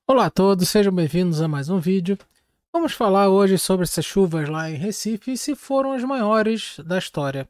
Olá a todos, sejam bem-vindos a mais um vídeo. Vamos falar hoje sobre essas chuvas lá em Recife e se foram as maiores da história.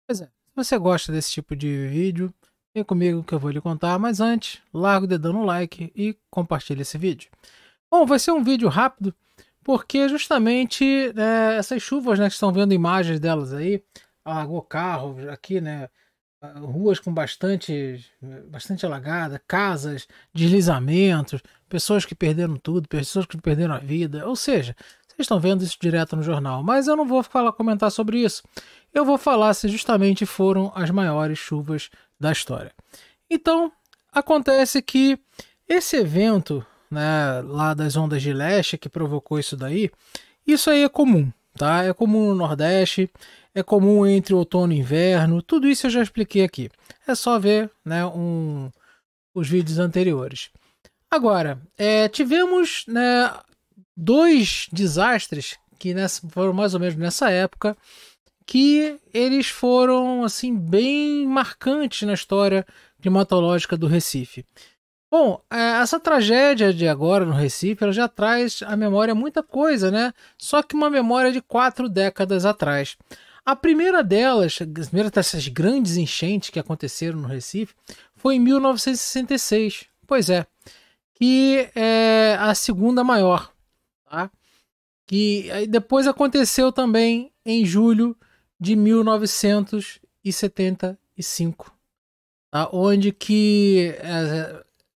Pois é, se você gosta desse tipo de vídeo, vem comigo que eu vou lhe contar, mas antes, larga o dedão no like e compartilha esse vídeo. Bom, vai ser um vídeo rápido, porque justamente essas chuvas, né, que estão vendo imagens delas aí, alagou carros aqui, né, ruas com bastante alagada, casas, deslizamentos, pessoas que perderam tudo, pessoas que perderam a vida. Ou seja, vocês estão vendo isso direto no jornal, mas eu não vou comentar sobre isso. Eu vou falar se justamente foram as maiores chuvas da história. Então, acontece que esse evento, né, lá das ondas de leste que provocou isso aí é comum, tá? É comum no Nordeste, é comum entre outono e inverno, tudo isso eu já expliquei aqui. É só ver, né, os vídeos anteriores. Agora, tivemos, né, dois desastres que foram mais ou menos nessa época, que eles foram assim bem marcantes na história climatológica do Recife. Bom, essa tragédia de agora no Recife, ela já traz à memória muita coisa, né? Só que uma memória de 4 décadas atrás. A primeira delas, a primeira dessas grandes enchentes que aconteceram no Recife, foi em 1966. Pois é, que é a segunda maior, tá? Que aí depois aconteceu também em julho de 1975, tá? Onde que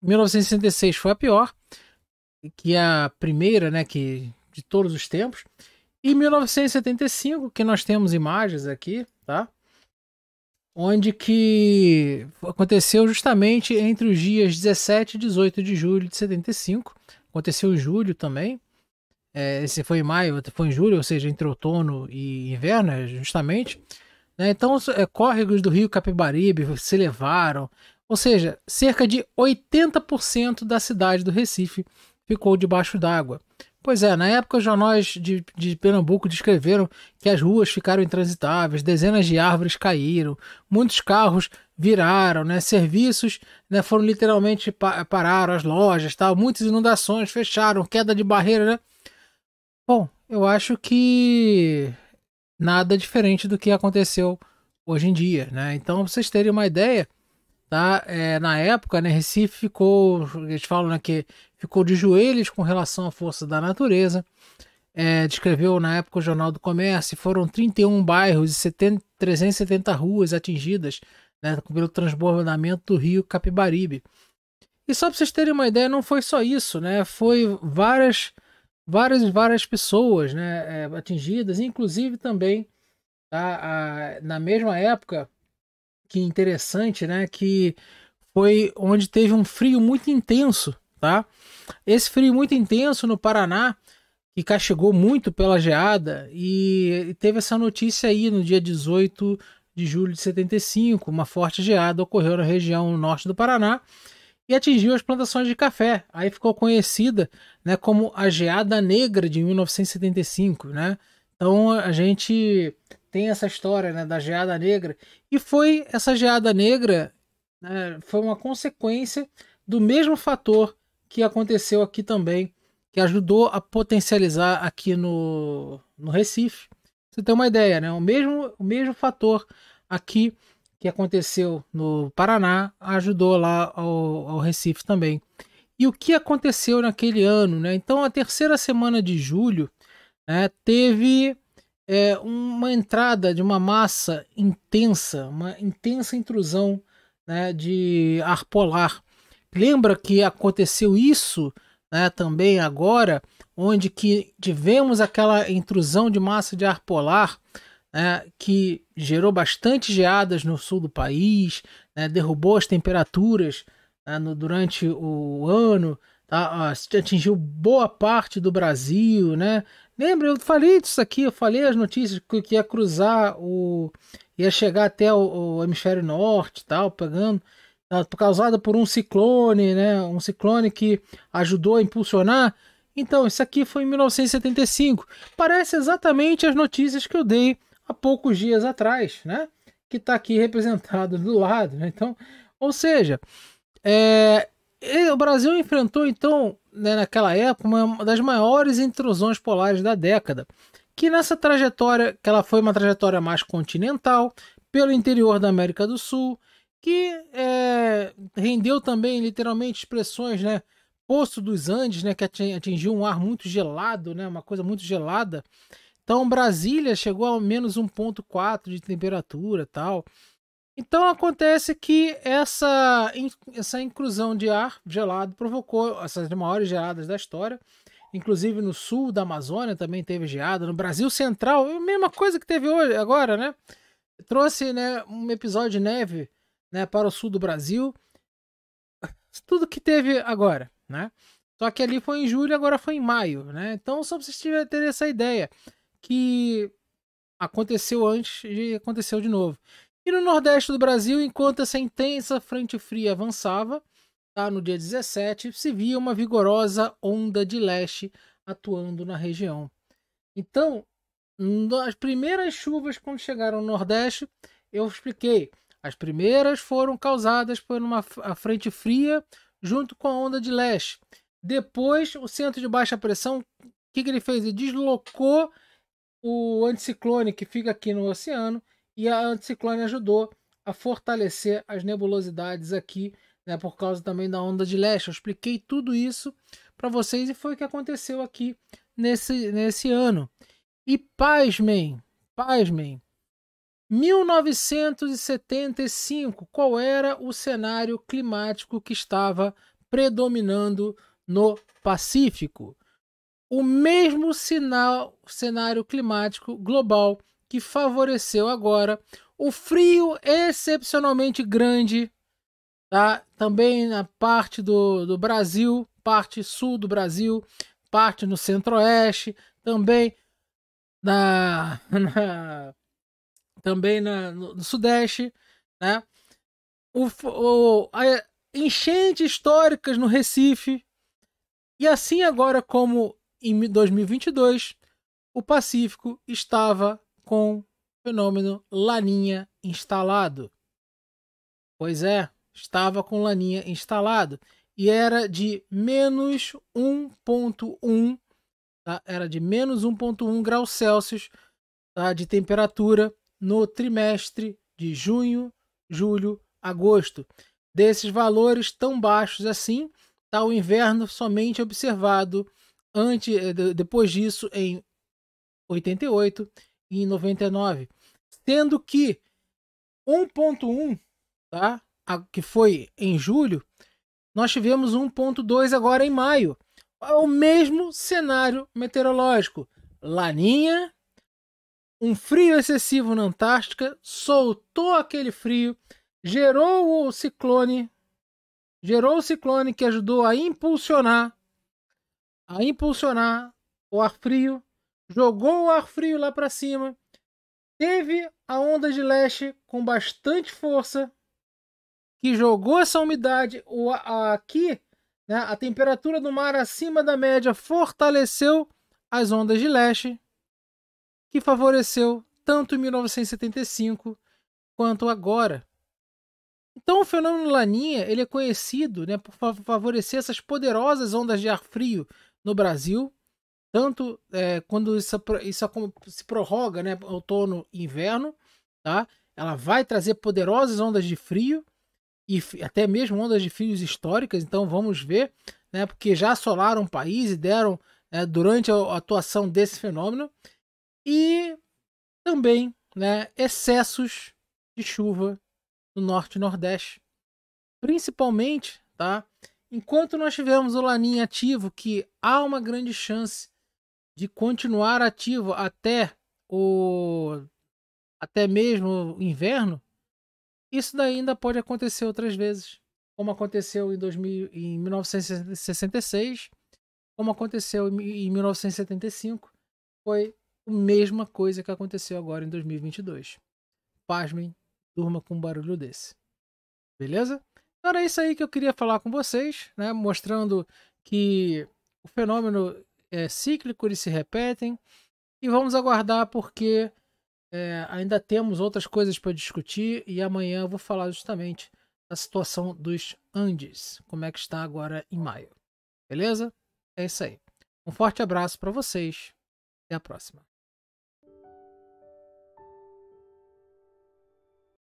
1966 foi a pior, que é a primeira, né, que de todos os tempos. E 1975, que nós temos imagens aqui, tá? Onde que aconteceu justamente entre os dias 17 e 18 de julho de 75. Aconteceu em julho também. Esse foi em maio, foi em julho, ou seja, entre outono e inverno, justamente. Né? Então, córregos do rio Capibaribe se elevaram. Ou seja, cerca de 80% da cidade do Recife ficou debaixo d'água. Pois é, na época os jornais de Pernambuco descreveram que as ruas ficaram intransitáveis, dezenas de árvores caíram, muitos carros viraram, né, serviços, né, foram literalmente pararam, as lojas, tal, muitas inundações fecharam, queda de barreira, né? Bom, eu acho que nada diferente do que aconteceu hoje em dia, né? Então, pra vocês terem uma ideia, tá? Na época, né, Recife ficou, eles falam, né, que ficou de joelhos com relação à força da natureza. Descreveu na época o Jornal do Comércio, foram 31 bairros e 370 ruas atingidas, né, pelo transbordamento do rio Capibaribe. E só para vocês terem uma ideia, não foi só isso, né? Foi várias pessoas, né, atingidas, inclusive também, tá, na mesma época, que interessante, né, que foi onde teve um frio muito intenso, tá? Esse frio muito intenso no Paraná, que castigou muito pela geada, e teve essa notícia aí no dia 18 de julho de 75, uma forte geada ocorreu na região norte do Paraná, e atingiu as plantações de café. Aí ficou conhecida, né, como a Geada Negra de 1975, né? Então a gente tem essa história, né, da Geada Negra, e foi essa Geada Negra, né, foi uma consequência do mesmo fator que aconteceu aqui também, que ajudou a potencializar aqui no Recife. Você tem uma ideia, né? O mesmo fator aqui que aconteceu no Paraná ajudou lá ao Recife também. E o que aconteceu naquele ano, né? Então, a terceira semana de julho, né, teve uma entrada de uma massa intensa, uma intensa intrusão, né, de ar polar. Lembra que aconteceu isso, né, também agora, onde que tivemos aquela intrusão de massa de ar polar, né, que gerou bastante geadas no sul do país, né, derrubou as temperaturas, né, durante o ano, tá, atingiu boa parte do Brasil, né? Lembra, eu falei disso aqui, eu falei as notícias que ia cruzar ia chegar até o hemisfério norte, tal, pegando, causada por um ciclone, né? Um ciclone que ajudou a impulsionar. Então, isso aqui foi em 1975. Parece exatamente as notícias que eu dei há poucos dias atrás, né? Que está aqui representado do lado, né? Então, ou seja, o Brasil enfrentou, então, né, naquela época, uma das maiores intrusões polares da década, que nessa trajetória, que ela foi uma trajetória mais continental, pelo interior da América do Sul, que rendeu também, literalmente, expressões, né, Poço dos Andes, né, que atingiu um ar muito gelado, né, uma coisa muito gelada. Então, Brasília chegou a menos 1,4 de temperatura e tal. Então acontece que essa inclusão de ar gelado provocou essas maiores geadas da história. Inclusive no sul da Amazônia também teve geada. No Brasil Central, a mesma coisa que teve hoje, agora, né? Trouxe, né, um episódio de neve, né, para o sul do Brasil. Tudo que teve agora, né? Só que ali foi em julho, agora foi em maio, né? Então só para vocês terem essa ideia que aconteceu antes e aconteceu de novo. E no Nordeste do Brasil, enquanto essa intensa frente fria avançava, tá, no dia 17, se via uma vigorosa onda de leste atuando na região. Então, as primeiras chuvas quando chegaram no Nordeste, eu expliquei, as primeiras foram causadas por uma frente fria junto com a onda de leste. Depois, o centro de baixa pressão, o que ele fez? Ele deslocou o anticiclone que fica aqui no oceano, e a anticiclone ajudou a fortalecer as nebulosidades aqui, né, por causa também da onda de leste. Eu expliquei tudo isso para vocês e foi o que aconteceu aqui nesse ano. E pasmem, 1975, qual era o cenário climático que estava predominando no Pacífico? O mesmo cenário climático global que favoreceu agora o frio excepcionalmente grande, tá? Também na parte do Brasil, parte sul do Brasil, parte no centro-oeste, também no sudeste, né? Enchentes históricas no Recife, e assim agora como em 2022, o Pacífico estava com o fenômeno Laninha instalado. Pois é, estava com Laninha instalado. E era de menos 1,1, tá? Era de menos 1,1 graus Celsius, tá, de temperatura no trimestre de junho, julho, agosto. Desses valores tão baixos assim, tá, o inverno somente observado depois disso em 88 e em 99, sendo que 1,1, tá, que foi em julho, nós tivemos 1,2 agora em maio. É o mesmo cenário meteorológico. Laninha, um frio excessivo na Antártica, soltou aquele frio, gerou o ciclone que ajudou a impulsionar o ar frio, jogou o ar frio lá para cima, teve a onda de leste com bastante força, que jogou essa umidade aqui, né, a temperatura do mar acima da média fortaleceu as ondas de leste, que favoreceu tanto em 1975 quanto agora. Então o fenômeno Laninha ele é conhecido, né, por favorecer essas poderosas ondas de ar frio no Brasil, tanto quando isso se prorroga, né, outono e inverno, tá? Ela vai trazer poderosas ondas de frio e até mesmo ondas de frios históricas. Então vamos ver, né, porque já assolaram o país e deram durante a atuação desse fenômeno, e também, né, excessos de chuva no norte e nordeste, principalmente, tá? Enquanto nós tivermos o Laninha ativo, que há uma grande chance de continuar ativo até mesmo o inverno, isso daí ainda pode acontecer outras vezes, como aconteceu em 1966, como aconteceu em 1975, foi a mesma coisa que aconteceu agora em 2022. Pasmem, durma com um barulho desse. Beleza? Então era isso aí que eu queria falar com vocês, né? Mostrando que o fenômeno é cíclico, eles se repetem, e vamos aguardar porque ainda temos outras coisas para discutir, e amanhã eu vou falar justamente da situação dos Andes, como é que está agora em maio. Beleza? É isso aí. Um forte abraço para vocês. Até a próxima.